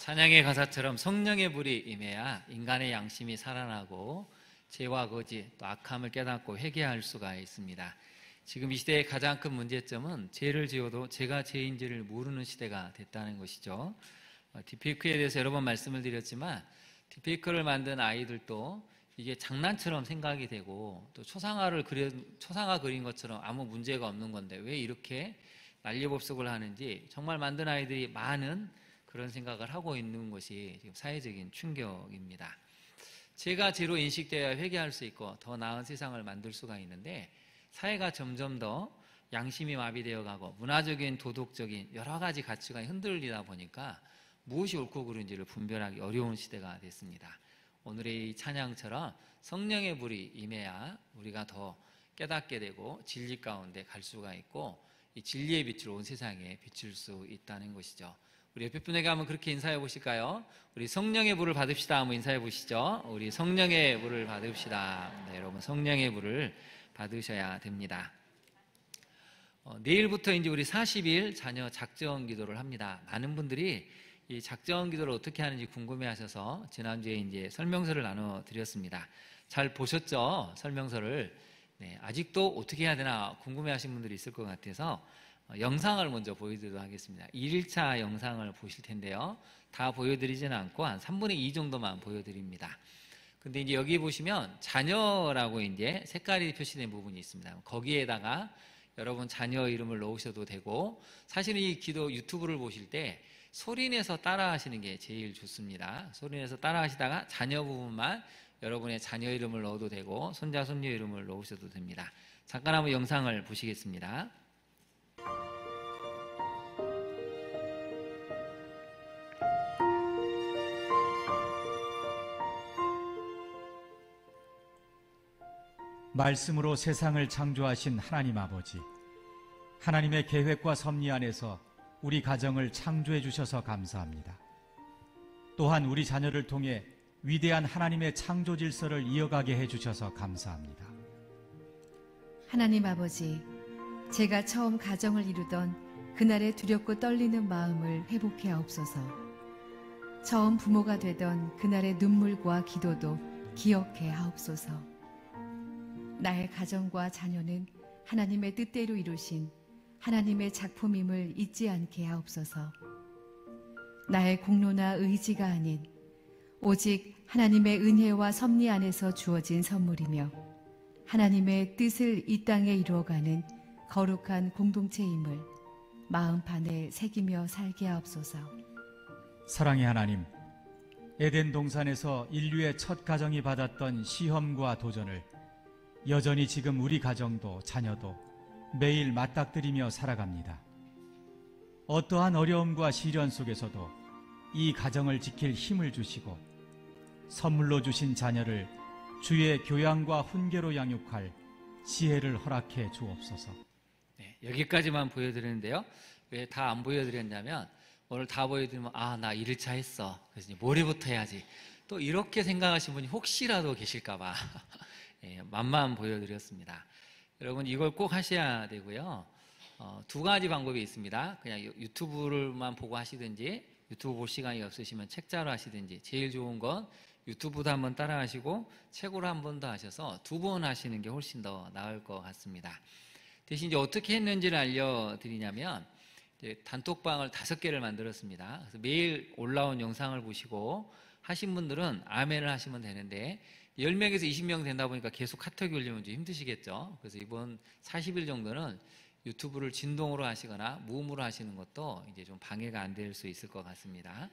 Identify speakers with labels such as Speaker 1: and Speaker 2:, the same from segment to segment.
Speaker 1: 찬양의 가사처럼 성령의 불이 임해야 인간의 양심이 살아나고 죄와 거짓 또 악함을 깨닫고 회개할 수가 있습니다. 지금 이 시대의 가장 큰 문제점은 죄를 지어도 죄가 죄인지를 모르는 시대가 됐다는 것이죠. 딥페이크에 대해서 여러 번 말씀을 드렸지만 딥페이크를 만든 아이들도 이게 장난처럼 생각이 되고 또 초상화 그린 것처럼 아무 문제가 없는 건데 왜 이렇게 난리법석을 하는지 정말 만든 아이들이 많은 그런 생각을 하고 있는 것이 지금 사회적인 충격입니다. 죄가 죄로 인식되어야 회개할 수 있고 더 나은 세상을 만들 수가 있는데 사회가 점점 더 양심이 마비되어 가고 문화적인 도덕적인 여러 가지 가치관이 흔들리다 보니까 무엇이 옳고 그른지를 분별하기 어려운 시대가 됐습니다. 오늘의 이 찬양처럼 성령의 불이 임해야 우리가 더 깨닫게 되고 진리 가운데 갈 수가 있고 이 진리의 빛을 온 세상에 비출 수 있다는 것이죠. 우리 옆에 분에게 한번 그렇게 인사해 보실까요? 우리 성령의 불을 받읍시다. 한번 인사해 보시죠. 우리 성령의 불을 받읍시다. 네, 여러분 성령의 불을 받으셔야 됩니다. 내일부터 이제 우리 40일 자녀 작정 기도를 합니다. 많은 분들이 이 작정 기도를 어떻게 하는지 궁금해하셔서 지난주에 이제 설명서를 나눠드렸습니다. 잘 보셨죠? 설명서를. 네, 아직도 어떻게 해야 되나 궁금해하신 분들이 있을 것 같아서 영상을 먼저 보여드리도록 하겠습니다. 1일차 영상을 보실 텐데요. 다 보여드리지는 않고 한 3분의 2 정도만 보여드립니다. 근데 이제 여기 보시면 자녀라고 이제 색깔이 표시된 부분이 있습니다. 거기에다가 여러분 자녀 이름을 넣으셔도 되고 사실은 이 기도 유튜브를 보실 때 소리내서 따라 하시는 게 제일 좋습니다. 소리내서 따라 하시다가 자녀 부분만 여러분의 자녀 이름을 넣어도 되고 손자 손녀 이름을 넣으셔도 됩니다. 잠깐 한번 영상을 보시겠습니다.
Speaker 2: 말씀으로 세상을 창조하신 하나님 아버지, 하나님의 계획과 섭리 안에서 우리 가정을 창조해 주셔서 감사합니다. 또한 우리 자녀를 통해 위대한 하나님의 창조 질서를 이어가게 해 주셔서 감사합니다.
Speaker 3: 하나님 아버지, 제가 처음 가정을 이루던 그날의 두렵고 떨리는 마음을 회복해 하옵소서. 처음 부모가 되던 그날의 눈물과 기도도 기억해 하옵소서. 나의 가정과 자녀는 하나님의 뜻대로 이루신 하나님의 작품임을 잊지 않게 하옵소서. 나의 공로나 의지가 아닌 오직 하나님의 은혜와 섭리 안에서 주어진 선물이며 하나님의 뜻을 이 땅에 이루어가는 거룩한 공동체임을 마음판에 새기며 살게 하옵소서.
Speaker 2: 사랑의 하나님, 에덴 동산에서 인류의 첫 가정이 받았던 시험과 도전을 여전히 지금 우리 가정도 자녀도 매일 맞닥뜨리며 살아갑니다. 어떠한 어려움과 시련 속에서도 이 가정을 지킬 힘을 주시고 선물로 주신 자녀를 주의 교양과 훈계로 양육할 지혜를 허락해 주옵소서.
Speaker 1: 네, 여기까지만 보여드리는데요. 왜 다 안 보여드렸냐면 오늘 다 보여드리면 나 1일차 했어. 그래서 이제 모레부터 해야지. 또 이렇게 생각하시는 분이 혹시라도 계실까봐 예, 맛만 보여드렸습니다. 여러분 이걸 꼭 하셔야 되고요. 두 가지 방법이 있습니다. 그냥 유튜브를만 보고 하시든지 유튜브 볼 시간이 없으시면 책자로 하시든지 제일 좋은 건 유튜브도 한번 따라 하시고 책으로 한 번 더 하셔서 2번 하시는 게 훨씬 더 나을 것 같습니다. 대신 이제 어떻게 했는지를 알려드리냐면 이제 단톡방을 5개를 만들었습니다. 그래서 매일 올라온 영상을 보시고 하신 분들은 아멘을 하시면 되는데 10명에서 20명 된다 보니까 계속 카톡이 올리면 좀 힘드시겠죠. 그래서 이번 40일 정도는 유튜브를 진동으로 하시거나 무음으로 하시는 것도 이제 좀 방해가 안 될 수 있을 것 같습니다.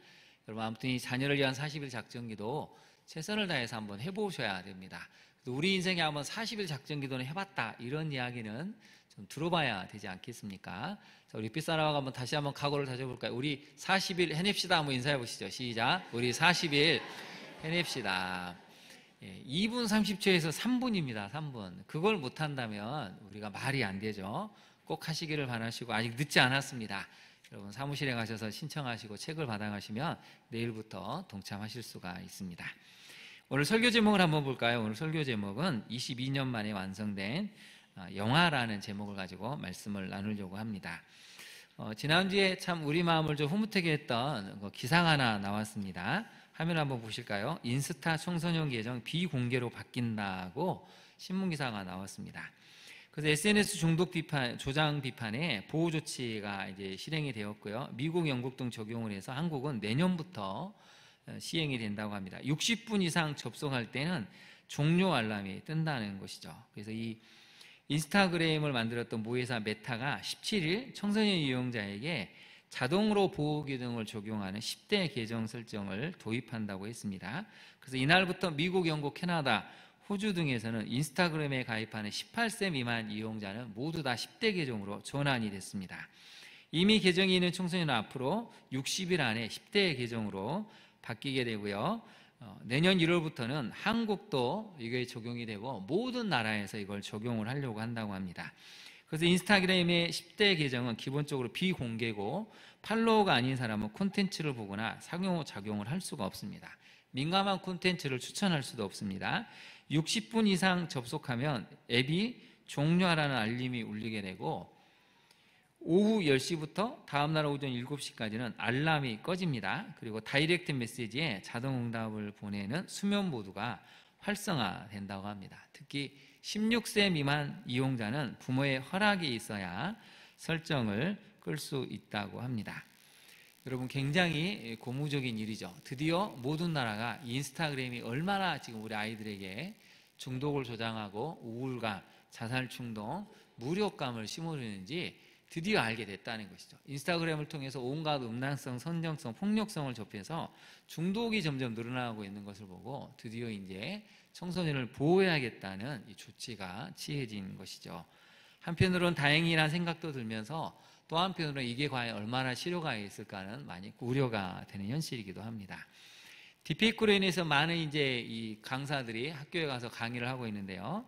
Speaker 1: 여러분 아무튼 이 자녀를 위한 40일 작정기도 최선을 다해서 한번 해보셔야 됩니다. 우리 인생에 한번 40일 작정기도는 해봤다 이런 이야기는 좀 들어봐야 되지 않겠습니까? 자, 우리 삐사라와 한번 다시 한번 각오를 다져볼까요? 우리 40일 해냅시다. 한번 인사해 보시죠. 시작. 우리 40일 해냅시다. 2분 30초에서 3분입니다. 3분. 그걸 못한다면 우리가 말이 안 되죠. 꼭 하시기를 바라시고 아직 늦지 않았습니다. 여러분 사무실에 가셔서 신청하시고 책을 받아가시면 내일부터 동참하실 수가 있습니다. 오늘 설교 제목을 한번 볼까요? 오늘 설교 제목은 22년 만에 완성된 영화라는 제목을 가지고 말씀을 나누려고 합니다. 지난주에 참 우리 마음을 좀 흐뭇하게 했던 기사가 하나 나왔습니다. 화면 한번 보실까요? 인스타 청소년 계정 비공개로 바뀐다고 신문기사가 나왔습니다. 그래서 SNS 중독 비판, 조장 비판에 보호 조치가 이제 실행이 되었고요. 미국, 영국 등 적용을 해서 한국은 내년부터 시행이 된다고 합니다. 60분 이상 접속할 때는 종료 알람이 뜬다는 것이죠. 그래서 이 인스타그램을 만들었던 모회사 메타가 17일 청소년 이용자에게 자동으로 보호 기능을 적용하는 10대 계정 설정을 도입한다고 했습니다. 그래서 이날부터 미국, 영국, 캐나다, 호주 등에서는 인스타그램에 가입하는 18세 미만 이용자는 모두 다 10대 계정으로 전환이 됐습니다. 이미 계정이 있는 청소년은 앞으로 60일 안에 10대 계정으로 바뀌게 되고요. 내년 1월부터는 한국도 이게 적용이 되고 모든 나라에서 이걸 적용을 하려고 한다고 합니다. 그래서 인스타그램의 10대 계정은 기본적으로 비공개고 팔로워가 아닌 사람은 콘텐츠를 보거나 상호작용을 할 수가 없습니다. 민감한 콘텐츠를 추천할 수도 없습니다. 60분 이상 접속하면 앱이 종료하라는 알림이 울리게 되고 오후 10시부터 다음날 오전 7시까지는 알람이 꺼집니다. 그리고 다이렉트 메시지에 자동응답을 보내는 수면 모드가 활성화된다고 합니다. 특히 16세 미만 이용자는 부모의 허락이 있어야 설정을 끌 수 있다고 합니다. 여러분 굉장히 고무적인 일이죠. 드디어 모든 나라가 인스타그램이 얼마나 지금 우리 아이들에게 중독을 조장하고 우울감, 자살충동, 무력감을 심어주는지 드디어 알게 됐다는 것이죠. 인스타그램을 통해서 온갖 음란성, 선정성, 폭력성을 접해서 중독이 점점 늘어나고 있는 것을 보고 드디어 이제 청소년을 보호해야겠다는 이 조치가 취해진 것이죠. 한편으로는 다행이라는 생각도 들면서 또 한편으로는 이게 과연 얼마나 실효가 있을까는 많이 우려가 되는 현실이기도 합니다. 디페이크로 인해서 많은 이제 이 강사들이 학교에 가서 강의를 하고 있는데요.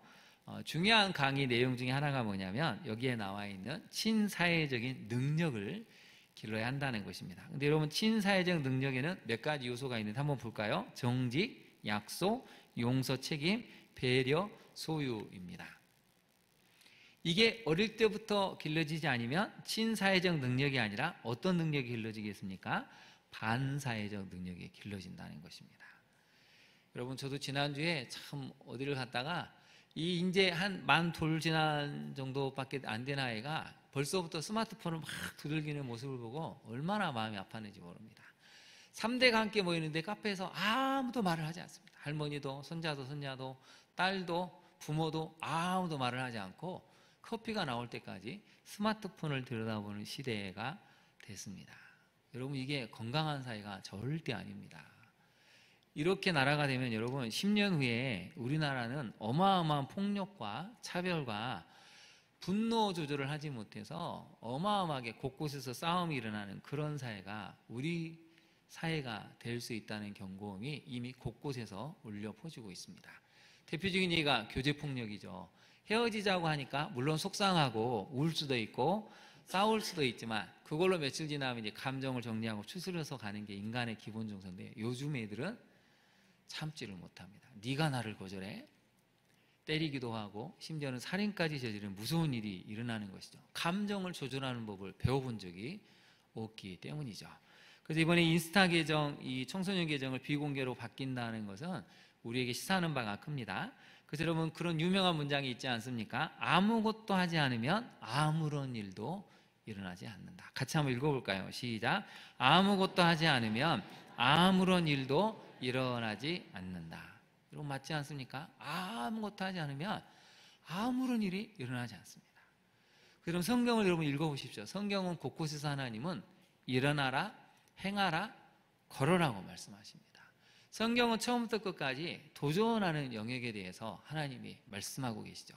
Speaker 1: 중요한 강의 내용 중에 하나가 뭐냐면 여기에 나와 있는 친사회적인 능력을 길러야 한다는 것입니다. 근데 여러분 친사회적 능력에는 몇 가지 요소가 있는데 한번 볼까요? 정직, 약속, 용서, 책임, 배려, 소유입니다. 이게 어릴 때부터 길러지지 않으면 친사회적 능력이 아니라 어떤 능력이 길러지겠습니까? 반사회적 능력이 길러진다는 것입니다. 여러분 저도 지난주에 참 어디를 갔다가 이 이제 한 만 돌 지난 정도밖에 안 된 아이가 벌써부터 스마트폰을 막 두들기는 모습을 보고 얼마나 마음이 아팠는지 모릅니다. 3대가 함께 모이는데 카페에서 아무도 말을 하지 않습니다. 할머니도 손자도 손녀도 딸도 부모도 아무도 말을 하지 않고 커피가 나올 때까지 스마트폰을 들여다보는 시대가 됐습니다. 여러분 이게 건강한 사회가 절대 아닙니다. 이렇게 나라가 되면 여러분 10년 후에 우리나라는 어마어마한 폭력과 차별과 분노 조절을 하지 못해서 어마어마하게 곳곳에서 싸움이 일어나는 그런 사회가 우리 사회가 될 수 있다는 경고음이 이미 곳곳에서 울려 퍼지고 있습니다. 대표적인 예가 교제폭력이죠. 헤어지자고 하니까 물론 속상하고 울 수도 있고 싸울 수도 있지만 그걸로 며칠 지나면 이제 감정을 정리하고 추스려서 가는 게 인간의 기본 정서인데 요즘 애들은 참지를 못합니다. 네가 나를 거절해? 때리기도 하고 심지어는 살인까지 저지르는 무서운 일이 일어나는 것이죠. 감정을 조절하는 법을 배워본 적이 없기 때문이죠. 그래서 이번에 인스타 계정, 이 청소년 계정을 비공개로 바뀐다는 것은 우리에게 시사하는 바가 큽니다. 그래서 여러분 그런 유명한 문장이 있지 않습니까? 아무것도 하지 않으면 아무런 일도 일어나지 않는다. 같이 한번 읽어볼까요? 시작. 아무것도 하지 않으면 아무런 일도 일어나지 않는다. 여러분 맞지 않습니까? 아무것도 하지 않으면 아무런 일이 일어나지 않습니다. 그럼 성경을 여러분 읽어보십시오. 성경은 곳곳에서 하나님은 일어나라, 행하라, 걸어라고 말씀하십니다. 성경은 처음부터 끝까지 도전하는 영역에 대해서 하나님이 말씀하고 계시죠.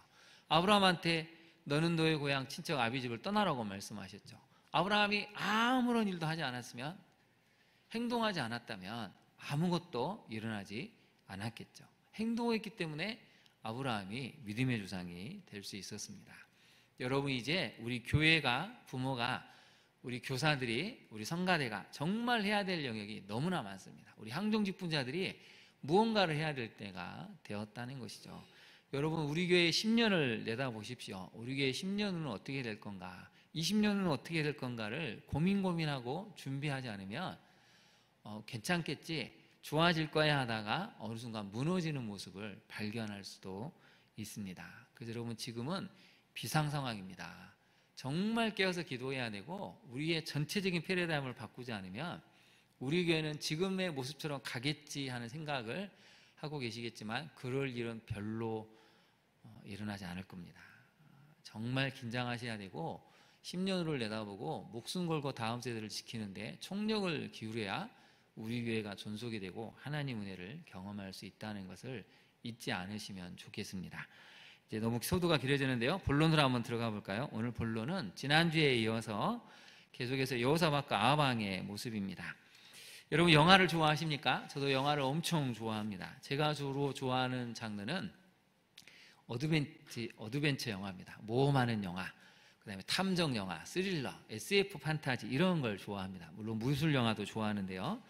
Speaker 1: 아브라함한테 너는 너의 고향 친척 아비집을 떠나라고 말씀하셨죠. 아브라함이 아무런 일도 하지 않았으면, 행동하지 않았다면 아무것도 일어나지 않았겠죠. 행동했기 때문에 아브라함이 믿음의 조상이 될 수 있었습니다. 여러분 이제 우리 교회가, 부모가, 우리 교사들이, 우리 성가대가 정말 해야 될 영역이 너무나 많습니다. 우리 항종직분자들이 무언가를 해야 될 때가 되었다는 것이죠. 여러분 우리 교회 10년을 내다보십시오. 우리 교회 10년 후는 어떻게 될 건가, 20년 후는 어떻게 될 건가를 고민하고 준비하지 않으면 괜찮겠지, 좋아질 거야 하다가 어느 순간 무너지는 모습을 발견할 수도 있습니다. 그래서 여러분 지금은 비상 상황입니다. 정말 깨어서 기도해야 되고 우리의 전체적인 패러다임을 바꾸지 않으면 우리 교회는 지금의 모습처럼 가겠지 하는 생각을 하고 계시겠지만 그럴 일은 별로 일어나지 않을 겁니다. 정말 긴장하셔야 되고 10년을 내다보고 목숨 걸고 다음 세대를 지키는데 총력을 기울여야 우리 교회가 존속이 되고 하나님 은혜를 경험할 수 있다는 것을 잊지 않으시면 좋겠습니다. 이제 너무 소두가 길어지는데요. 본론으로 한번 들어가 볼까요? 오늘 본론은 지난주에 이어서 계속해서 여호사밧과 아방의 모습입니다. 여러분 영화를 좋아하십니까? 저도 영화를 엄청 좋아합니다. 제가 주로 좋아하는 장르는 어드벤처 영화입니다. 모험하는 영화, 그 다음에 탐정 영화, 스릴러, SF 판타지 이런 걸 좋아합니다. 물론 무술 영화도 좋아하는데요.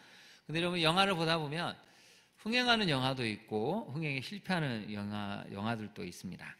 Speaker 1: 근데 여러분 영화를 보다 보면 흥행하는 영화도 있고 흥행에 실패하는 영화들도 있습니다.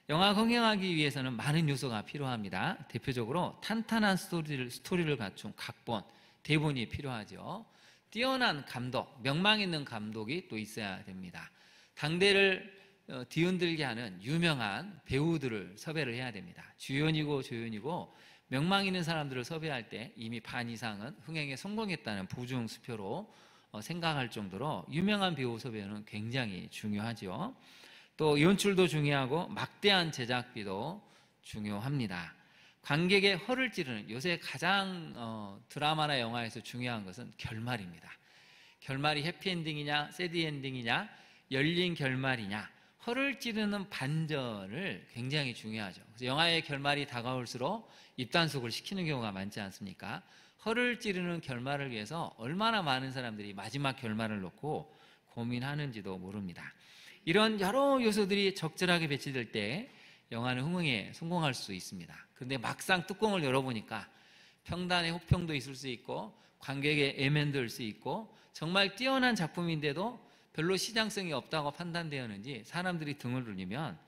Speaker 1: 영화가 흥행하기 위해서는 많은 요소가 필요합니다. 대표적으로 탄탄한 스토리를 갖춘 각본, 대본이 필요하죠. 뛰어난 감독, 명망 있는 감독이 또 있어야 됩니다. 당대를 뒤흔들게 하는 유명한 배우들을 섭외를 해야 됩니다. 주연이고 조연이고 명망 있는 사람들을 섭외할 때 이미 반 이상은 흥행에 성공했다는 보증수표로 생각할 정도로 유명한 배우 섭외는 굉장히 중요하죠. 또 연출도 중요하고 막대한 제작비도 중요합니다. 관객의 허를 찌르는, 요새 가장 드라마나 영화에서 중요한 것은 결말입니다. 결말이 해피엔딩이냐 새드엔딩이냐 열린 결말이냐, 허를 찌르는 반전을 굉장히 중요하죠. 그래서 영화의 결말이 다가올수록 입단속을 시키는 경우가 많지 않습니까? 허를 찌르는 결말을 위해서 얼마나 많은 사람들이 마지막 결말을 놓고 고민하는지도 모릅니다. 이런 여러 요소들이 적절하게 배치될 때 영화는 흥행에 성공할 수 있습니다. 그런데 막상 뚜껑을 열어보니까 평단의 혹평도 있을 수 있고 관객의 애면도 올 수 있고 정말 뛰어난 작품인데도 별로 시장성이 없다고 판단되었는지 사람들이 등을 돌리면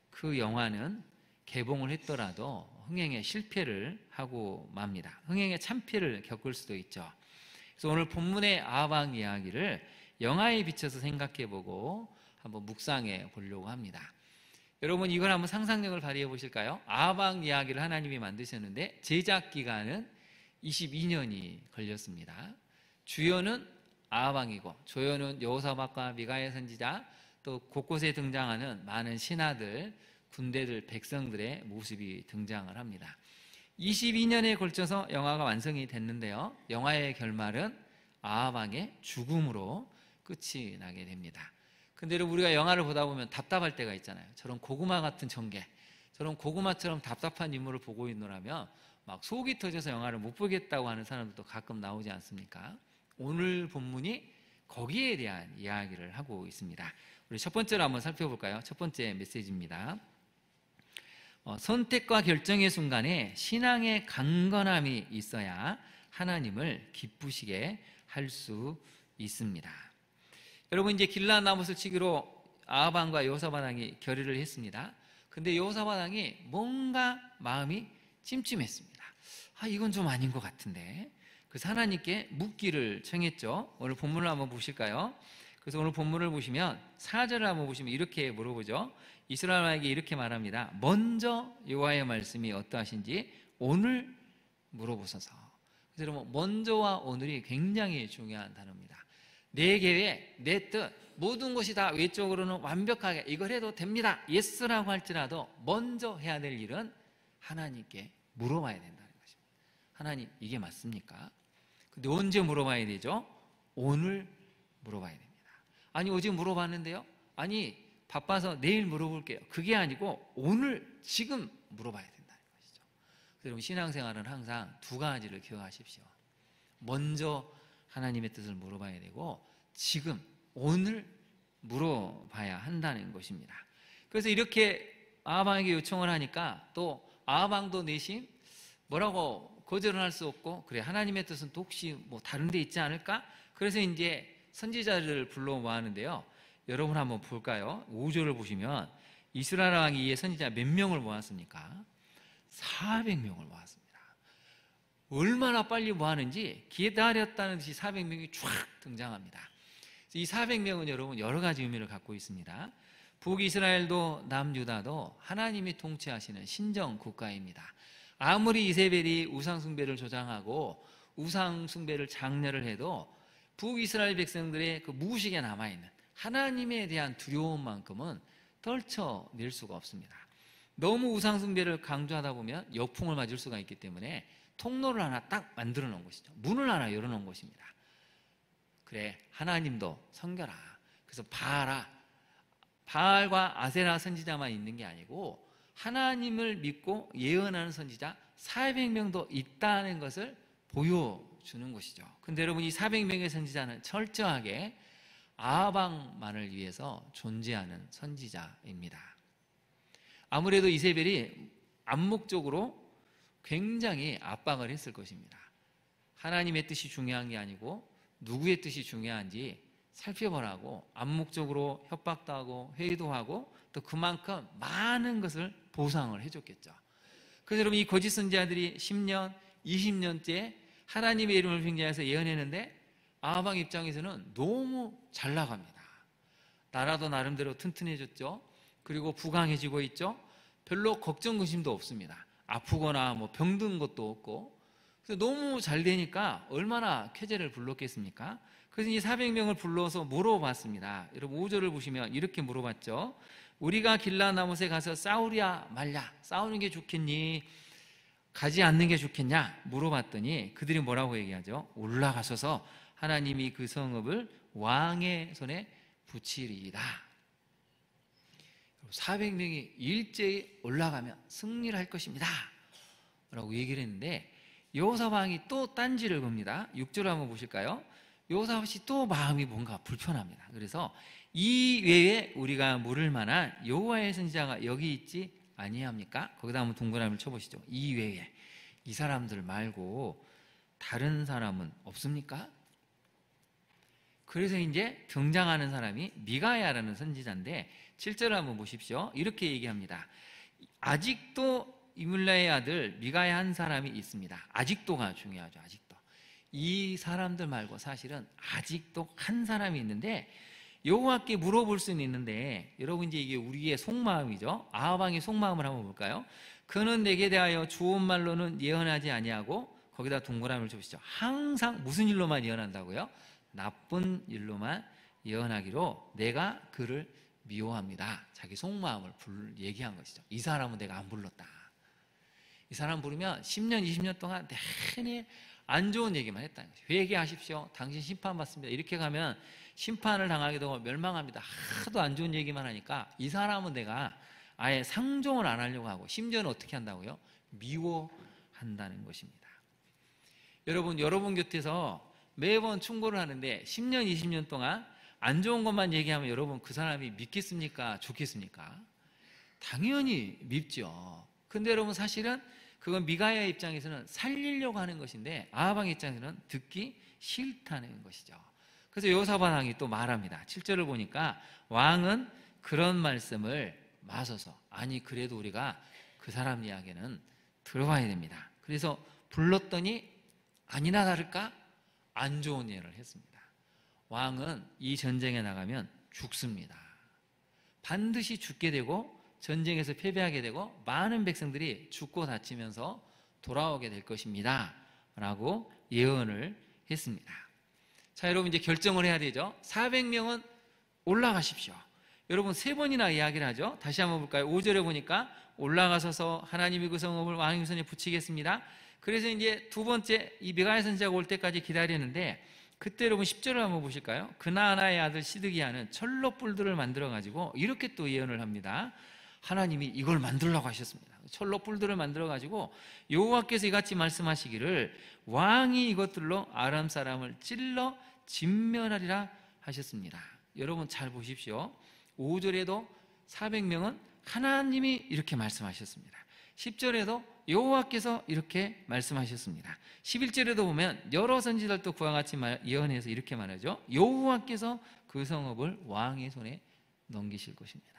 Speaker 1: 그 영화는 개봉을 했더라도 흥행에 실패를 하고 맙니다. 흥행에 참패를 겪을 수도 있죠. 그래서 오늘 본문의 아방 이야기를 영화에 비춰서 생각해보고 한번 묵상해 보려고 합니다. 여러분 이걸 한번 상상력을 발휘해 보실까요? 아방 이야기를 하나님이 만드셨는데 제작 기간은 22년이 걸렸습니다. 주연은 아방이고 조연은 여호사밧과 미가야 선지자, 또 곳곳에 등장하는 많은 신하들, 군대들, 백성들의 모습이 등장을 합니다. 22년에 걸쳐서 영화가 완성이 됐는데요. 영화의 결말은 아방의 죽음으로 끝이 나게 됩니다. 근데 여러분 우리가 영화를 보다 보면 답답할 때가 있잖아요. 저런 고구마 같은 전개, 저런 고구마처럼 답답한 인물을 보고 있노라면 막 속이 터져서 영화를 못 보겠다고 하는 사람들도 가끔 나오지 않습니까? 오늘 본문이 거기에 대한 이야기를 하고 있습니다. 우리 첫 번째로 한번 살펴볼까요? 첫 번째 메시지입니다. 선택과 결정의 순간에 신앙의 강건함이 있어야 하나님을 기쁘시게 할 수 있습니다. 여러분 이제 길라 나못을 치기로 아방과 여호사밧 왕이 결의를 했습니다. 근데 여호사밧 왕이 뭔가 마음이 찜찜했습니다. 이건 좀 아닌 것 같은데. 그래서 하나님께 묻기를 청했죠. 오늘 본문을 한번 보실까요? 그래서 오늘 본문을 보시면 4절을 한번 보시면 이렇게 물어보죠. 이스라엘 왕에게 이렇게 말합니다. 먼저 여호와의 말씀이 어떠하신지 오늘 물어보소서. 그래서 여러분 먼저와 오늘이 굉장히 중요한 단어입니다. 내 계획, 내 뜻, 모든 것이 다 외적으로는 완벽하게 이걸 해도 됩니다. 예스라고 할지라도 먼저 해야 될 일은 하나님께 물어봐야 된다는 것입니다. 하나님 이게 맞습니까? 근데 언제 물어봐야 되죠? 오늘 물어봐야 됩니다. 아니 어제 물어봤는데요? 아니 바빠서 내일 물어볼게요. 그게 아니고 오늘 지금 물어봐야 된다는 것이죠. 여러분 신앙생활은 항상 두 가지를 기억하십시오. 먼저 하나님의 뜻을 물어봐야 되고 지금 오늘 물어봐야 한다는 것입니다. 그래서 이렇게 아방에게 요청을 하니까 또 아방도 내심 뭐라고 거절은 할 수 없고 그래 하나님의 뜻은 또 혹시 뭐 다른 데 있지 않을까? 그래서 이제 선지자를 불러 모았는데요. 여러분 한번 볼까요? 5절을 보시면 이스라엘 왕이 이 선지자 몇 명을 모았습니까? 400명을 모았습니다. 얼마나 빨리 모았는지 기다렸다는 듯이 400명이 쫙 등장합니다. 이 400명은 여러분 여러 가지 의미를 갖고 있습니다. 북이스라엘도 남유다도 하나님이 통치하시는 신정 국가입니다. 아무리 이세벨이 우상숭배를 조장하고 우상숭배를 장려를 해도 북이스라엘 백성들의 그 무의식에 남아있는 하나님에 대한 두려움만큼은 떨쳐낼 수가 없습니다. 너무 우상숭배를 강조하다 보면 역풍을 맞을 수가 있기 때문에 통로를 하나 딱 만들어 놓은 것이죠. 문을 하나 열어 놓은 것입니다. 그래, 하나님도 섬겨라. 그래서 바알과 아세라 선지자만 있는 게 아니고 하나님을 믿고 예언하는 선지자 400명도 있다는 것을 보여주는 것이죠. 근데 여러분, 이 400명의 선지자는 철저하게 아방만을 위해서 존재하는 선지자입니다. 아무래도 이세벨이 암묵적으로 굉장히 압박을 했을 것입니다. 하나님의 뜻이 중요한 게 아니고 누구의 뜻이 중요한지 살펴보라고 암묵적으로 협박도 하고 회의도 하고 또 그만큼 많은 것을 보상을 해줬겠죠. 그래서 여러분, 이 거짓 선지자들이 10년, 20년째 하나님의 이름을 빙자해서 예언했는데 아방 입장에서는 너무 잘 나갑니다. 나라도 나름대로 튼튼해졌죠. 그리고 부강해지고 있죠. 별로 걱정 근심도 없습니다. 아프거나 뭐 병든 것도 없고. 그래서 너무 잘 되니까 얼마나 쾌재를 불렀겠습니까? 그래서 이 400명을 불러서 물어봤습니다. 여러분 5절을 보시면 이렇게 물어봤죠. 우리가 길라나못에 가서 싸우랴 말랴, 싸우는 게 좋겠니? 가지 않는 게 좋겠냐? 물어봤더니 그들이 뭐라고 얘기하죠? 올라가셔서 하나님이 그 성읍을 왕의 손에 붙이리이다. 400명이 일제히 올라가면 승리를 할 것입니다 라고 얘기를 했는데 여호사밧이 또 딴지를 겁니다. 6절 한번 보실까요? 여호사밧이 또 마음이 뭔가 불편합니다. 그래서 이 외에 우리가 물을 만한 여호와의 선지자가 여기 있지 아니합니까? 거기다 한번 동그라미를 쳐보시죠. 이 외에, 이 사람들 말고 다른 사람은 없습니까? 그래서 이제 등장하는 사람이 미가야라는 선지자인데 7절을 한번 보십시오. 이렇게 얘기합니다. 아직도 이물라의 아들 미가야 한 사람이 있습니다. 아직도가 중요하죠. 아직도. 이 사람들 말고 사실은 아직도 한 사람이 있는데 여호와께 물어볼 수는 있는데 여러분, 이제 이게 우리의 속마음이죠. 아하방의 속마음을 한번 볼까요? 그는 내게 대하여 좋은 말로는 예언하지 아니하고, 거기다 동그라미를 쳐보시죠. 항상 무슨 일로만 예언한다고요? 나쁜 일로만 예언하기로 내가 그를 미워합니다. 자기 속마음을 얘기한 것이죠. 이 사람은 내가 안 불렀다. 이 사람 부르면 10년, 20년 동안 내내 안 좋은 얘기만 했다는 거죠. 회개하십시오. 당신 심판받습니다. 이렇게 가면 심판을 당하게 되고 멸망합니다. 하도 안 좋은 얘기만 하니까 이 사람은 내가 아예 상종을 안 하려고 하고, 심지어는 어떻게 한다고요? 미워한다는 것입니다. 여러분 곁에서 매번 충고를 하는데 10년, 20년 동안 안 좋은 것만 얘기하면 여러분 그 사람이 믿겠습니까? 좋겠습니까? 당연히 밉죠. 근데 여러분 사실은 그건 미가야 입장에서는 살리려고 하는 것인데 아하방 입장에서는 듣기 싫다는 것이죠. 그래서 여호사밧 왕이 또 말합니다. 7절을 보니까 왕은 그런 말씀을 마셔서, 아니 그래도 우리가 그 사람 이야기는 들어봐야 됩니다. 그래서 불렀더니 아니나 다를까 안 좋은 예를 했습니다. 왕은 이 전쟁에 나가면 죽습니다. 반드시 죽게 되고 전쟁에서 패배하게 되고 많은 백성들이 죽고 다치면서 돌아오게 될 것입니다 라고 예언을 했습니다. 자, 여러분 이제 결정을 해야 되죠. 400명은 올라가십시오. 여러분 3번이나 이야기를 하죠. 다시 한번 볼까요? 5절에 보니까 올라가셔서 하나님이 그 성읍을 왕의 손에 붙이겠습니다. 그래서 이제 두 번째 이 미가야 선지자가 올 때까지 기다리는데, 그때 여러분 10절을 한번 보실까요? 그나아나의 아들 시드기야는 철로뿔들을 만들어 가지고 이렇게 또 예언을 합니다. 하나님이 이걸 만들라고 하셨습니다. 철로뿔들을 만들어 가지고 여호와께서 이같이 말씀하시기를 왕이 이것들로 아람 사람을 찔러 진멸하리라 하셨습니다. 여러분 잘 보십시오. 5절에도 400명은 하나님이 이렇게 말씀하셨습니다. 10절에도 여호와께서 이렇게 말씀하셨습니다. 11절에도 보면 여러 선지자들도 그와 같이 예언해서 이렇게 말하죠. 여호와께서 그 성읍을 왕의 손에 넘기실 것입니다.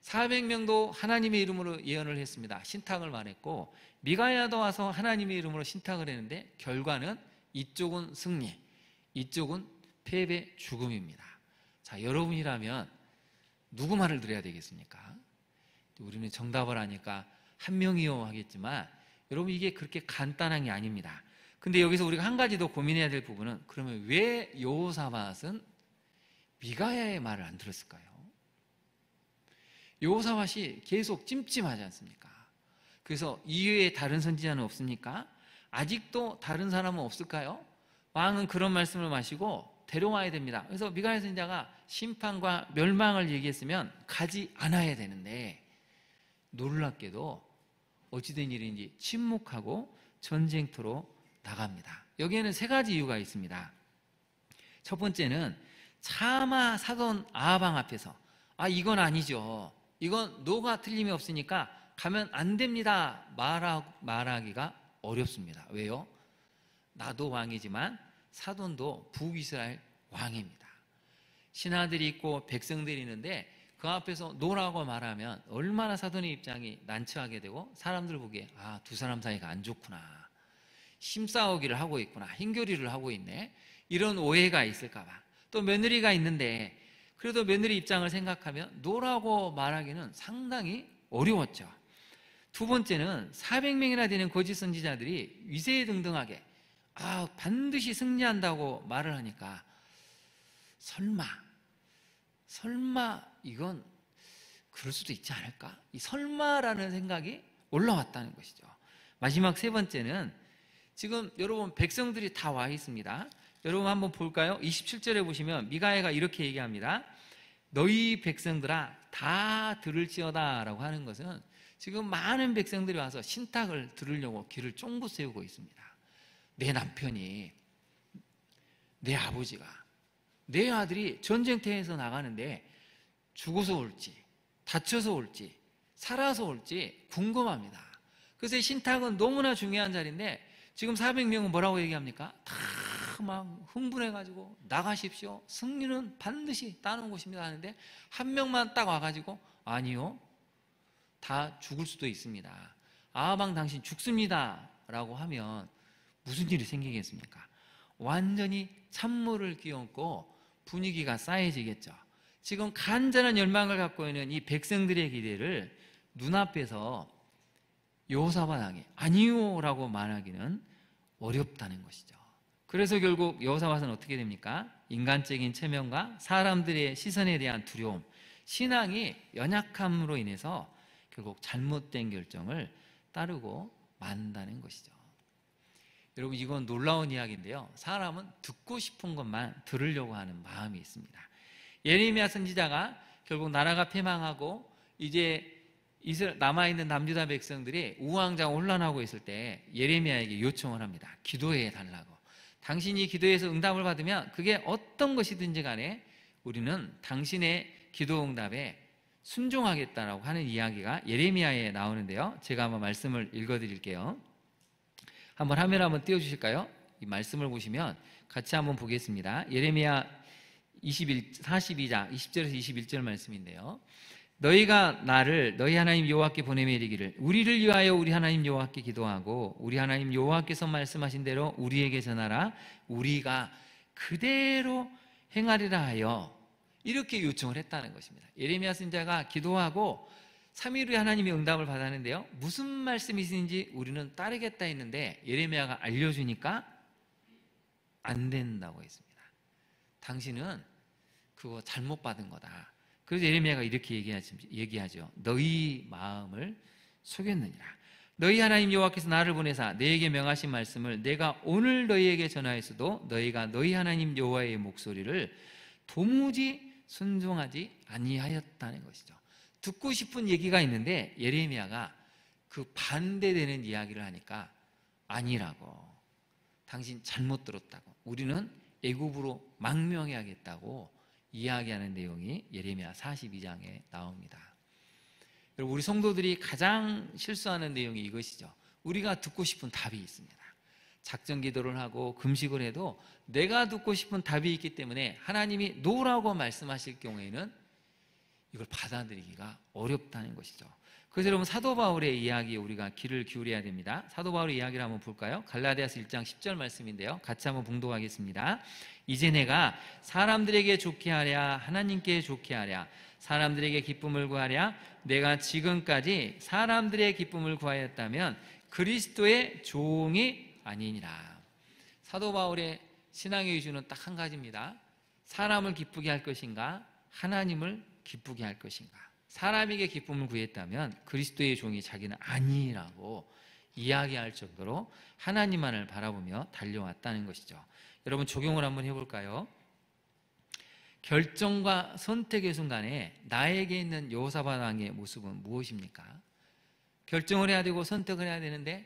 Speaker 1: 400명도 하나님의 이름으로 예언을 했습니다. 신탁을 말했고 미가야도 와서 하나님의 이름으로 신탁을 했는데 결과는 이쪽은 승리, 이쪽은 패배, 죽음입니다. 자, 여러분이라면 누구 말을 들어야 되겠습니까? 우리는 정답을 아니까 한 명이요 하겠지만 여러분 이게 그렇게 간단한 게 아닙니다. 근데 여기서 우리가 한 가지 더 고민해야 될 부분은 그러면 왜 여호사밧은 미가야의 말을 안 들었을까요? 여호사밧이 계속 찜찜하지 않습니까? 그래서 이외에 다른 선지자는 없습니까? 아직도 다른 사람은 없을까요? 왕은 그런 말씀을 마시고 데려와야 됩니다. 그래서 미가야 선지자가 심판과 멸망을 얘기했으면 가지 않아야 되는데 놀랍게도 어찌된 일인지 침묵하고 전쟁터로 나갑니다. 여기에는 세 가지 이유가 있습니다. 첫 번째는 차마 사돈 아방 앞에서 이건 아니죠. 이건 노가 틀림이 없으니까 가면 안 됩니다. 말하기가 어렵습니다. 왜요? 나도 왕이지만 사돈도 북이스라엘 왕입니다. 신하들이 있고 백성들이 있는데 그 앞에서 노라고 말하면 얼마나 사돈의 입장이 난처하게 되고 사람들 보기에 두 사람 사이가 안 좋구나, 힘싸우기를 하고 있구나, 힘교리를 하고 있네, 이런 오해가 있을까 봐. 또 며느리가 있는데 그래도 며느리 입장을 생각하면 노라고 말하기는 상당히 어려웠죠. 두 번째는 400명이나 되는 거짓 선지자들이 위세등등하게 반드시 승리한다고 말을 하니까 설마 이건 그럴 수도 있지 않을까? 이 설마라는 생각이 올라왔다는 것이죠. 마지막 세 번째는 지금 여러분 백성들이 다 와 있습니다. 여러분 한번 볼까요? 27절에 보시면 미가야가 이렇게 얘기합니다. 너희 백성들아 다 들을지어다 라고 하는 것은 지금 많은 백성들이 와서 신탁을 들으려고 길을 쫑긋 세우고 있습니다. 내 남편이, 내 아버지가, 내 아들이 전쟁터에서 나가는데 죽어서 올지 다쳐서 올지 살아서 올지 궁금합니다. 그래서 이 신탁은 너무나 중요한 자리인데 지금 400명은 뭐라고 얘기합니까? 다 막 흥분해가지고 나가십시오, 승리는 반드시 따는 것입니다 하는데 한 명만 딱 와가지고 아니요, 다 죽을 수도 있습니다, 아방 당신 죽습니다 라고 하면 무슨 일이 생기겠습니까? 완전히 찬물을 끼얹고 분위기가 싸해지겠죠. 지금 간절한 열망을 갖고 있는 이 백성들의 기대를 눈앞에서 여호사밧에게 아니요 라고 말하기는 어렵다는 것이죠. 그래서 결국 여호사밧은 어떻게 됩니까? 인간적인 체면과 사람들의 시선에 대한 두려움, 신앙이 연약함으로 인해서 결국 잘못된 결정을 따르고 만다는 것이죠. 여러분 이건 놀라운 이야기인데요, 사람은 듣고 싶은 것만 들으려고 하는 마음이 있습니다. 예레미야 선지자가 결국 나라가 패망하고 이제 남아있는 남유다 백성들이 우왕좌왕 혼란하고 있을 때 예레미야에게 요청을 합니다. 기도해 달라고. 당신이 기도해서 응답을 받으면 그게 어떤 것이든지 간에 우리는 당신의 기도 응답에 순종하겠다라고 하는 이야기가 예레미야에 나오는데요, 제가 한번 말씀을 읽어드릴게요. 한번 화면 한번 띄워주실까요? 이 말씀을 보시면 같이 한번 보겠습니다. 예레미야 42장 20절에서 21절 말씀인데요, 너희가 나를 너희 하나님 여호와께 보내며 이르기를 우리를 위하여 우리 하나님 여호와께 기도하고 우리 하나님 여호와께서 말씀하신 대로 우리에게 전하라, 우리가 그대로 행하리라 하여 이렇게 요청을 했다는 것입니다. 예레미야 선지자가 기도하고 3일 후에 하나님의 응답을 받았는데요, 무슨 말씀이신지 우리는 따르겠다 했는데 예레미야가 알려주니까 안 된다고 했습니다. 당신은 그거 잘못 받은 거다. 그래서 예레미야가 이렇게 얘기하죠. 너희 마음을 속였느니라. 너희 하나님 여호와께서 나를 보내사 너희에게 명하신 말씀을 내가 오늘 너희에게 전하였어도 너희가 너희 하나님 여호와의 목소리를 도무지 순종하지 아니하였다는 것이죠. 듣고 싶은 얘기가 있는데 예레미야가 그 반대되는 이야기를 하니까 아니라고, 당신 잘못 들었다고, 우리는 애굽으로 망명해야겠다고 이야기하는 내용이 예레미야 42장에 나옵니다. 여러분 우리 성도들이 가장 실수하는 내용이 이것이죠. 우리가 듣고 싶은 답이 있습니다. 작전 기도를 하고 금식을 해도 내가 듣고 싶은 답이 있기 때문에 하나님이 노라고 말씀하실 경우에는 이걸 받아들이기가 어렵다는 것이죠. 그래서 여러분 사도 바울의 이야기에 우리가 귀를 기울여야 됩니다. 사도 바울의 이야기를 한번 볼까요? 갈라디아서 1장 10절 말씀인데요. 같이 한번 봉독하겠습니다. 이제 내가 사람들에게 좋게 하랴 하나님께 좋게 하랴 사람들에게 기쁨을 구하랴 내가 지금까지 사람들의 기쁨을 구하였다면 그리스도의 종이 아니니라. 사도 바울의 신앙의 기준은 딱 한 가지입니다. 사람을 기쁘게 할 것인가 하나님을 기쁘게 할 것인가. 사람에게 기쁨을 구했다면 그리스도의 종이 자기는 아니라고 이야기할 정도로 하나님만을 바라보며 달려왔다는 것이죠. 여러분 적용을 한번 해볼까요? 결정과 선택의 순간에 나에게 있는 여호사밧 왕의 모습은 무엇입니까? 결정을 해야 되고 선택을 해야 되는데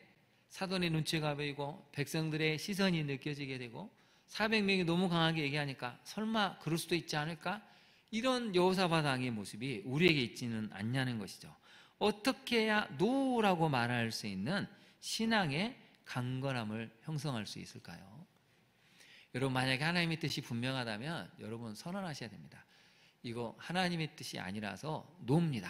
Speaker 1: 사돈의 눈치가 보이고 백성들의 시선이 느껴지게 되고 400명이 너무 강하게 얘기하니까 설마 그럴 수도 있지 않을까? 이런 여호사밧 왕의 모습이 우리에게 있지는 않냐는 것이죠. 어떻게 해야 노라고 말할 수 있는 신앙의 강건함을 형성할 수 있을까요? 여러분 만약에 하나님의 뜻이 분명하다면 여러분 선언하셔야 됩니다. 이거 하나님의 뜻이 아니라서 노입니다.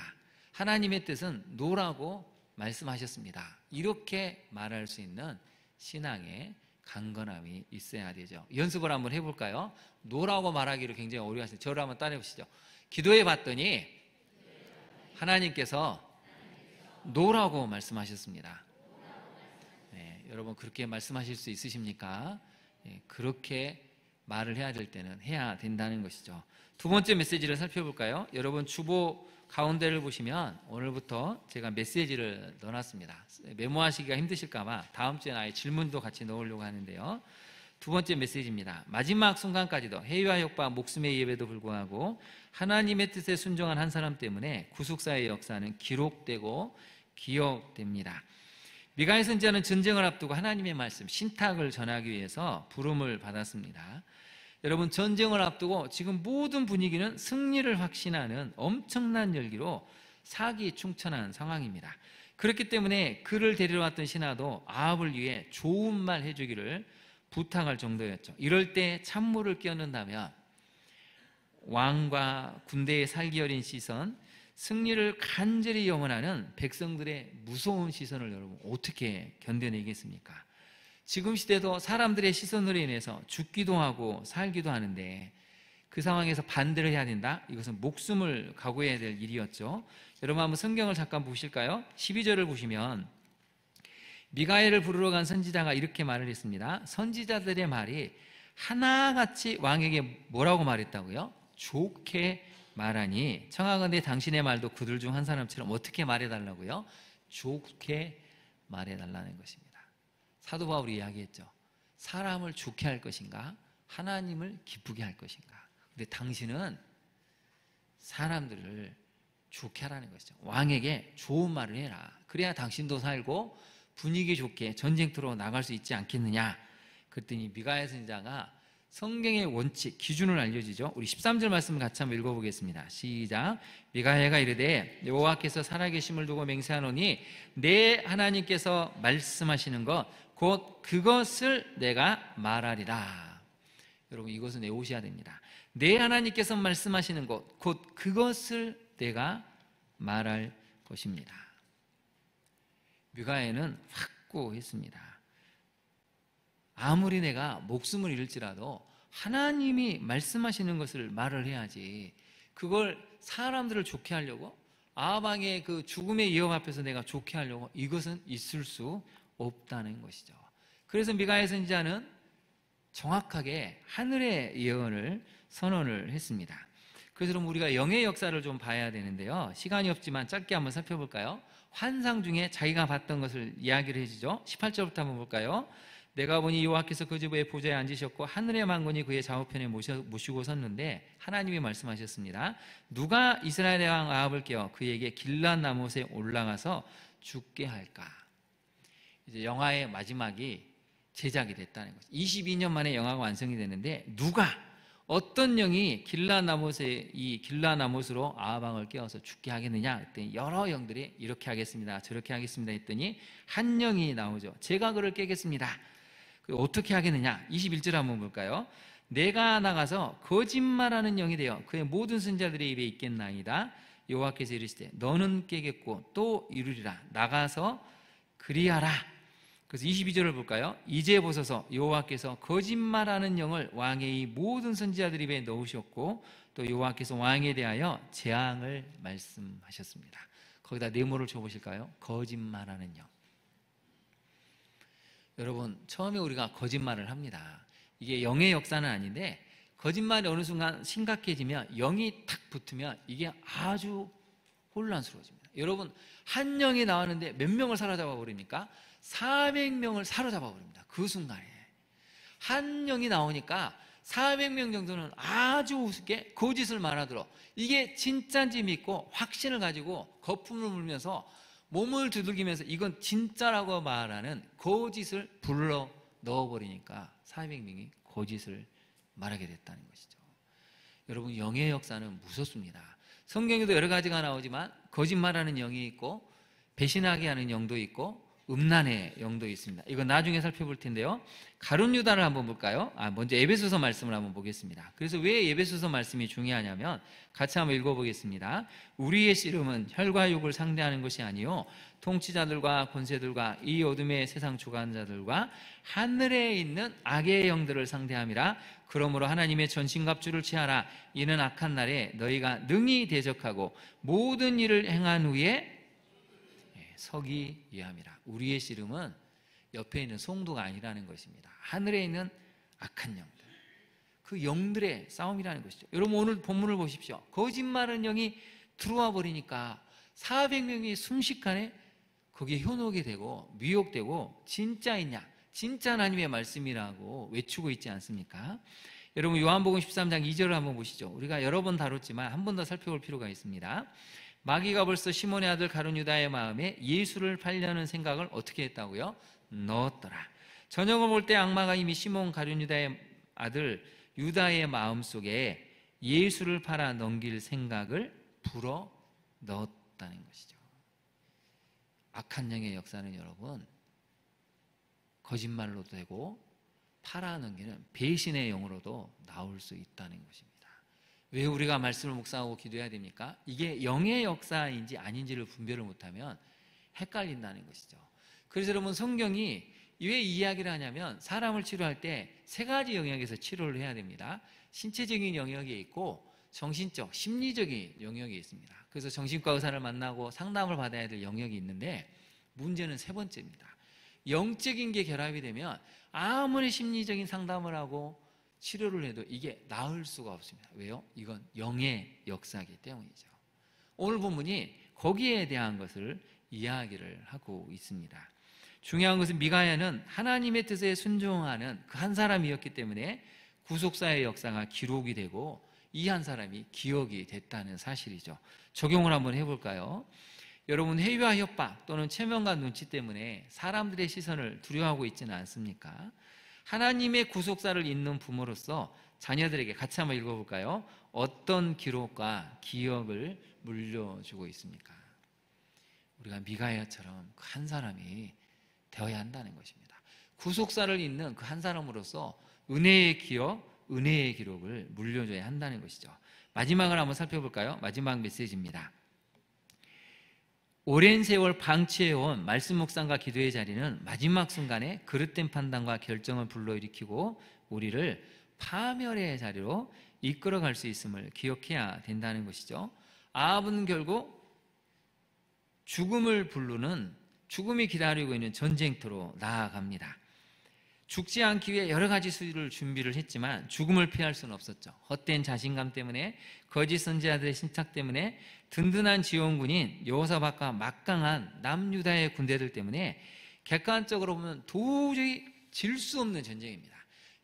Speaker 1: 하나님의 뜻은 노라고 말씀하셨습니다. 이렇게 말할 수 있는 신앙의 강건함이 있어야 되죠. 연습을 한번 해볼까요? 노라고 말하기를 굉장히 어려워하시죠. 저를 한번 따라해 보시죠. 기도해 봤더니 하나님께서 노라고 말씀하셨습니다. 네, 여러분 그렇게 말씀하실 수 있으십니까? 네, 그렇게 말을 해야 될 때는 해야 된다는 것이죠. 두 번째 메시지를 살펴볼까요? 여러분 주보 가운데를 보시면 오늘부터 제가 메시지를 넣어놨습니다. 메모하시기가 힘드실까봐 다음 주에 아예 질문도 같이 넣으려고 하는데요. 두 번째 메시지입니다. 마지막 순간까지도 해위와 협박, 목숨의 위협에도 불구하고 하나님의 뜻에 순종한 한 사람 때문에 구속사의 역사는 기록되고 기억됩니다. 미가야 선지자는 전쟁을 앞두고 하나님의 말씀, 신탁을 전하기 위해서 부름을 받았습니다. 여러분 전쟁을 앞두고 지금 모든 분위기는 승리를 확신하는 엄청난 열기로 사기충천한 상황입니다. 그렇기 때문에 그를 데리러 왔던 신하도 아합을 위해 좋은 말 해주기를 부탁할 정도였죠. 이럴 때 찬물을 끼얹는다면 왕과 군대의 살기 어린 시선, 승리를 간절히 영원하는 백성들의 무서운 시선을 여러분 어떻게 견뎌내겠습니까? 지금 시대도 사람들의 시선으로 인해서 죽기도 하고 살기도 하는데 그 상황에서 반대를 해야 된다? 이것은 목숨을 각오해야 될 일이었죠. 여러분 한번 성경을 잠깐 보실까요? 12절을 보시면 미가엘을 부르러 간 선지자가 이렇게 말을 했습니다. 선지자들의 말이 하나같이 왕에게 뭐라고 말했다고요? 좋게 말하니 청하건대 당신의 말도 그들 중 한 사람처럼 어떻게 말해달라고요? 좋게 말해달라는 것입니다. 사도 바울이 이야기했죠. 사람을 좋게 할 것인가? 하나님을 기쁘게 할 것인가? 근데 당신은 사람들을 좋게 하라는 것이죠. 왕에게 좋은 말을 해라. 그래야 당신도 살고 분위기 좋게 전쟁터로 나갈 수 있지 않겠느냐? 그랬더니 미가야 선지자가 성경의 원칙, 기준을 알려주죠. 우리 13절 말씀을 같이 한번 읽어보겠습니다. 시작. 미가야가 이르되 여호와께서 살아계심을 두고 맹세하노니 내 하나님께서 말씀하시는 것 곧 그것을 내가 말하리라. 여러분 이것은 외우셔야 됩니다. 내 하나님께서 말씀하시는 것 곧 그것을 내가 말할 것입니다. 미가야는 확고했습니다. 아무리 내가 목숨을 잃을지라도 하나님이 말씀하시는 것을 말을 해야지 그걸 사람들을 좋게 하려고 아합왕의 그 죽음의 위협 앞에서 내가 좋게 하려고 이것은 있을 수 없다는 것이죠. 그래서 미가야 선지자는 정확하게 하늘의 예언을 선언을 했습니다. 그래서 그럼 우리가 영의 역사를 좀 봐야 되는데요. 시간이 없지만 짧게 한번 살펴볼까요? 환상 중에 자기가 봤던 것을 이야기를 해주죠. 18절부터 한번 볼까요? 내가 보니 여호와께서 그 집의 보좌에 앉으셨고 하늘의 만군이 그의 좌우편에 모시고 섰는데 하나님이 말씀하셨습니다. 누가 이스라엘의 왕 아합을 깨워 그에게 길앗 나못에 올라가서 죽게 할까? 이제 영화의 마지막이 제작이 됐다는 거죠. 22년 만에 영화가 완성이 됐는데 누가 어떤 영이 길앗 나못으로 아합 왕을 깨워서 죽게 하겠느냐? 그랬더니 여러 영들이 이렇게 하겠습니다. 저렇게 하겠습니다. 했더니 한 영이 나오죠. 제가 그를 깨겠습니다. 어떻게 하겠느냐? 21절 한번 볼까요? 내가 나가서 거짓말하는 영이 되어 그의 모든 선지자들의 입에 있겠나이다. 여호와께서 이르시되 너는 깨겠고 또 이루리라. 나가서 그리하라. 그래서 22절을 볼까요? 이제 보소서 여호와께서 거짓말하는 영을 왕의 이 모든 선지자들 입에 넣으셨고 또 여호와께서 왕에 대하여 재앙을 말씀하셨습니다. 거기다 네모를 쳐보실까요? 거짓말하는 영. 여러분, 처음에 우리가 거짓말을 합니다. 이게 영의 역사는 아닌데 거짓말이 어느 순간 심각해지면 영이 탁 붙으면 이게 아주 혼란스러워집니다. 여러분, 한 영이 나왔는데 몇 명을 사로잡아 버립니까? 400명을 사로잡아 버립니다. 그 순간에 한 영이 나오니까 400명 정도는 아주 우습게 거짓을 말하도록, 이게 진짜인지 믿고 확신을 가지고 거품을 물면서 몸을 두들기면서 이건 진짜라고 말하는 거짓을 불러 넣어버리니까 400명이 거짓을 말하게 됐다는 것이죠. 여러분, 영의 역사는 무섭습니다. 성경에도 여러 가지가 나오지만 거짓말하는 영이 있고 배신하게 하는 영도 있고 음란의 영도 있습니다. 이거 나중에 살펴볼 텐데요. 가룟 유다를 한번 볼까요? 먼저 에베소서 말씀을 한번 보겠습니다. 그래서 왜 에베소서 말씀이 중요하냐면 같이 한번 읽어보겠습니다. 우리의 씨름은 혈과 육을 상대하는 것이 아니요 통치자들과 권세들과 이 어둠의 세상 주관자들과 하늘에 있는 악의 영들을 상대함이라. 그러므로 하나님의 전신갑주를 취하라. 이는 악한 날에 너희가 능히 대적하고 모든 일을 행한 후에 서기 위함이라. 우리의 씨름은 옆에 있는 송도가 아니라는 것입니다. 하늘에 있는 악한 영들, 그 영들의 싸움이라는 것이죠. 여러분, 오늘 본문을 보십시오. 거짓말하는 영이 들어와 버리니까 400명이 순식간에 거기에 현혹이 되고 미혹되고 진짜이냐, 진짜 하나님의 말씀이라고 외치고 있지 않습니까? 여러분, 요한복음 13장 2절을 한번 보시죠. 우리가 여러 번 다뤘지만 한 번 더 살펴볼 필요가 있습니다. 마귀가 벌써 시몬의 아들 가룟 유다의 마음에 예수를 팔려는 생각을 어떻게 했다고요? 넣었더라. 저녁을 볼 때 악마가 이미 시몬 가룟 유다의 아들 유다의 마음속에 예수를 팔아 넘길 생각을 불어 넣었다는 것이죠. 악한 영의 역사는 여러분 거짓말로도 되고 팔아 넘기는 배신의 영으로도 나올 수 있다는 것입니다. 왜 우리가 말씀을 묵상하고 기도해야 됩니까? 이게 영의 역사인지 아닌지를 분별을 못하면 헷갈린다는 것이죠. 그래서 여러분, 성경이 왜 이 이야기를 하냐면 사람을 치료할 때 세 가지 영역에서 치료를 해야 됩니다. 신체적인 영역이 있고 정신적, 심리적인 영역이 있습니다. 그래서 정신과 의사를 만나고 상담을 받아야 될 영역이 있는데 문제는 세 번째입니다. 영적인 게 결합이 되면 아무리 심리적인 상담을 하고 치료를 해도 이게 나을 수가 없습니다. 왜요? 이건 영의 역사이기 때문이죠. 오늘 본문이 거기에 대한 것을 이야기를 하고 있습니다. 중요한 것은 미가야는 하나님의 뜻에 순종하는 그 한 사람이었기 때문에 구속사의 역사가 기록이 되고 이 한 사람이 기억이 됐다는 사실이죠. 적용을 한번 해볼까요? 여러분, 회의와 협박 또는 체면과 눈치 때문에 사람들의 시선을 두려워하고 있지는 않습니까? 하나님의 구속사를 잇는 부모로서 자녀들에게 같이 한번 읽어볼까요? 어떤 기록과 기억을 물려주고 있습니까? 우리가 미가야처럼 그 한 사람이 되어야 한다는 것입니다. 구속사를 잇는 그 한 사람으로서 은혜의 기억, 은혜의 기록을 물려줘야 한다는 것이죠. 마지막을 한번 살펴볼까요? 마지막 메시지입니다. 오랜 세월 방치해온 말씀 묵상과 기도의 자리는 마지막 순간에 그릇된 판단과 결정을 불러일으키고 우리를 파멸의 자리로 이끌어갈 수 있음을 기억해야 된다는 것이죠. 아합은 결국 죽음을 부르는, 죽음이 기다리고 있는 전쟁터로 나아갑니다. 죽지 않기 위해 여러 가지 수를 준비를 했지만 죽음을 피할 수는 없었죠. 헛된 자신감 때문에, 거짓 선지자들의 신착 때문에, 든든한 지원군인 여호사밧과 막강한 남유다의 군대들 때문에 객관적으로 보면 도저히 질 수 없는 전쟁입니다.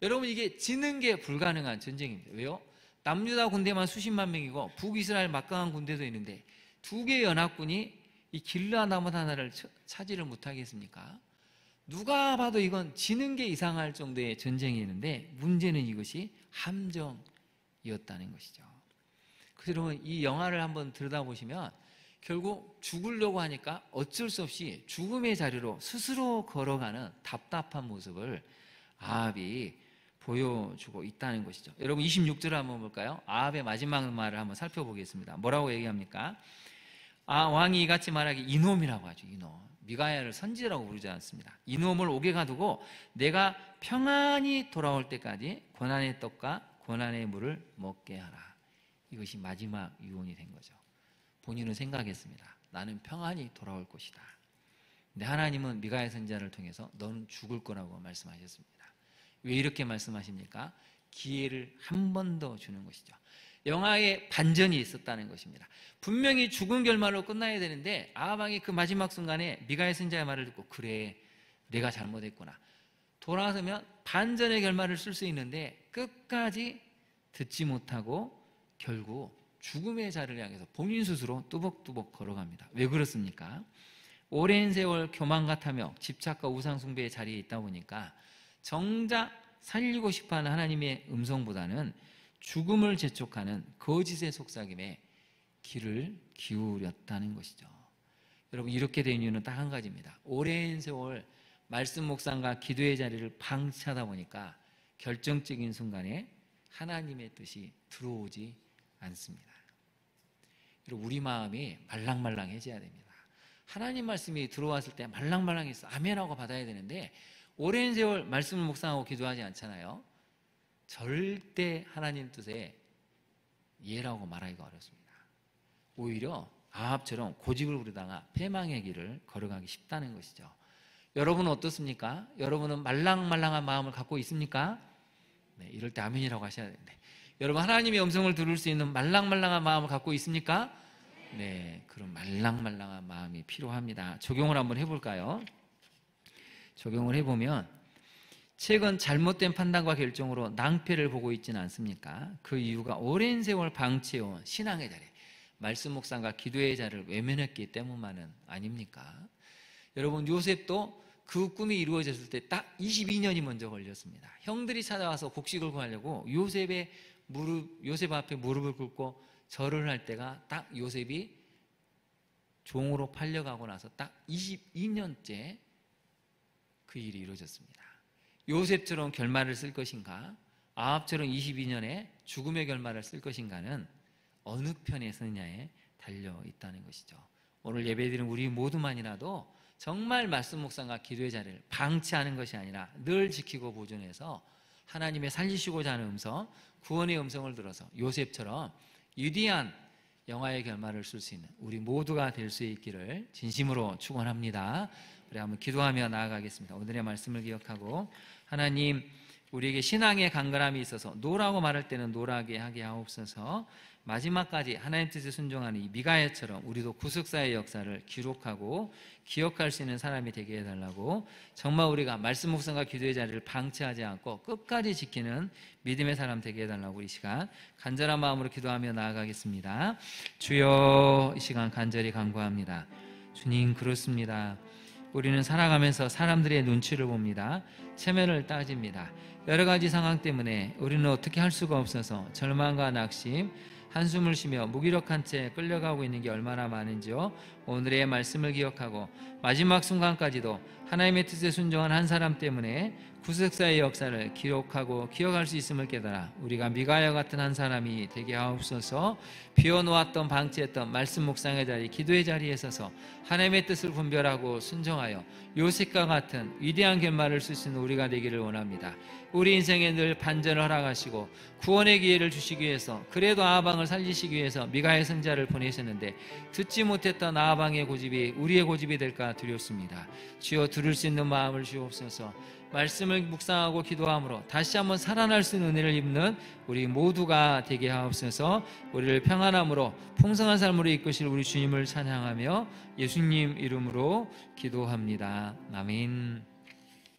Speaker 1: 여러분, 이게 지는 게 불가능한 전쟁입니다. 왜요? 남유다 군대만 수십만 명이고 북이스라엘 막강한 군대도 있는데 두 개의 연합군이 이 길르앗 나무 하나를 차지를 못하겠습니까? 누가 봐도 이건 지는 게 이상할 정도의 전쟁이었는데 문제는 이것이 함정이었다는 것이죠. 그래서 여러분, 이 영화를 한번 들여다보시면 결국 죽으려고 하니까 어쩔 수 없이 죽음의 자리로 스스로 걸어가는 답답한 모습을 아합이 보여주고 있다는 것이죠. 여러분 26절을 한번 볼까요? 아합의 마지막 말을 한번 살펴보겠습니다. 뭐라고 얘기합니까? 왕이 이같이 말하기, 이놈이라고 하죠. 이놈. 미가야를 선지자라고 부르지 않습니다. 이놈을 옥에 가두고 내가 평안히 돌아올 때까지 고난의 떡과 고난의 물을 먹게 하라. 이것이 마지막 유언이 된 거죠. 본인은 생각했습니다. 나는 평안히 돌아올 것이다. 근데 하나님은 미가야 선지자를 통해서 너는 죽을 거라고 말씀하셨습니다. 왜 이렇게 말씀하십니까? 기회를 한 번 더 주는 것이죠. 영화에 반전이 있었다는 것입니다. 분명히 죽은 결말로 끝나야 되는데 아합 왕이 그 마지막 순간에 미가야 선지자의 말을 듣고 그래, 내가 잘못했구나. 돌아서면 반전의 결말을 쓸 수 있는데 끝까지 듣지 못하고 결국 죽음의 자리를 향해서 본인 스스로 뚜벅뚜벅 걸어갑니다. 왜 그렇습니까? 오랜 세월 교만같으며 집착과 우상숭배의 자리에 있다 보니까 정작 살리고 싶어하는 하나님의 음성보다는 죽음을 재촉하는 거짓의 속삭임에 귀를 기울였다는 것이죠. 여러분, 이렇게 된 이유는 딱 한 가지입니다. 오랜 세월 말씀 묵상과 기도의 자리를 방치하다 보니까 결정적인 순간에 하나님의 뜻이 들어오지 않습니다. 여러분, 우리 마음이 말랑말랑해져야 됩니다. 하나님 말씀이 들어왔을 때 말랑말랑해서 아멘하고 받아야 되는데 오랜 세월 말씀을 묵상하고 기도하지 않잖아요. 절대 하나님 뜻에 예라고 말하기가 어렵습니다. 오히려 아합처럼 고집을 부리다가 패망의 길을 걸어가기 쉽다는 것이죠. 여러분은 어떻습니까? 여러분은 말랑말랑한 마음을 갖고 있습니까? 네, 이럴 때 아멘이라고 하셔야 되는데, 여러분 하나님의 음성을 들을 수 있는 말랑말랑한 마음을 갖고 있습니까? 네, 그런 말랑말랑한 마음이 필요합니다. 적용을 한번 해볼까요? 적용을 해보면 최근 잘못된 판단과 결정으로 낭패를 보고 있지는 않습니까? 그 이유가 오랜 세월 방치해온 신앙의 자리, 말씀 묵상과 기도의 자리를 외면했기 때문만은 아닙니까? 여러분, 요셉도 그 꿈이 이루어졌을 때 딱 22년이 먼저 걸렸습니다. 형들이 찾아와서 곡식을 구하려고 요셉 앞에 무릎을 꿇고 절을 할 때가 딱 요셉이 종으로 팔려가고 나서 딱 22년째 그 일이 이루어졌습니다. 요셉처럼 결말을 쓸 것인가, 아합처럼 22년에 죽음의 결말을 쓸 것인가는 어느 편에 서느냐에 달려 있다는 것이죠. 오늘 예배드리는 우리 모두만이라도 정말 말씀 묵상과 기도의 자리를 방치하는 것이 아니라 늘 지키고 보존해서 하나님의 살리시고자 하는 음성, 구원의 음성을 들어서 요셉처럼 위대한 영화의 결말을 쓸 수 있는 우리 모두가 될 수 있기를 진심으로 축원합니다. 우리 한번 기도하며 나아가겠습니다. 오늘의 말씀을 기억하고, 하나님, 우리에게 신앙의 강건함이 있어서 노라고 말할 때는 노라게 하게 하옵소서. 마지막까지 하나님 뜻에 순종하는 이 미가야처럼 우리도 구속사의 역사를 기록하고 기억할 수 있는 사람이 되게 해달라고, 정말 우리가 말씀 묵상과 기도의 자리를 방치하지 않고 끝까지 지키는 믿음의 사람 되게 해달라고 이 시간 간절한 마음으로 기도하며 나아가겠습니다. 주여, 이 시간 간절히 간구합니다. 주님, 그렇습니다. 우리는 살아가면서 사람들의 눈치를 봅니다. 체면을 따집니다. 여러 가지 상황 때문에 우리는 어떻게 할 수가 없어서 절망과 낙심, 한숨을 쉬며 무기력한 채 끌려가고 있는 게 얼마나 많은지요. 오늘의 말씀을 기억하고 마지막 순간까지도 하나님의 뜻에 순종한 한 사람 때문에 구속사의 역사를 기록하고 기억할 수 있음을 깨달아 우리가 미가야 같은 한 사람이 되게 하옵소서. 비워놓았던 방치했던 말씀 묵상의 자리, 기도의 자리에 서서 하나님의 뜻을 분별하고 순종하여 요셉과 같은 위대한 결말을 쓸 수 있는 우리가 되기를 원합니다. 우리 인생에 늘 반전을 허락하시고 구원의 기회를 주시기 위해서, 그래도 아합 왕을 살리시기 위해서 미가야 선지자를 보내셨는데 듣지 못했던 아합 왕의 고집이 우리의 고집이 될까 두렵습니다. 주여, 들을 수 있는 마음을 주옵소서. 말씀을 묵상하고 기도함으로 다시 한번 살아날 수 있는 은혜를 입는 우리 모두가 되게 하옵소서. 우리를 평안함으로 풍성한 삶으로 이끄실 우리 주님을 찬양하며 예수님 이름으로 기도합니다. 아멘.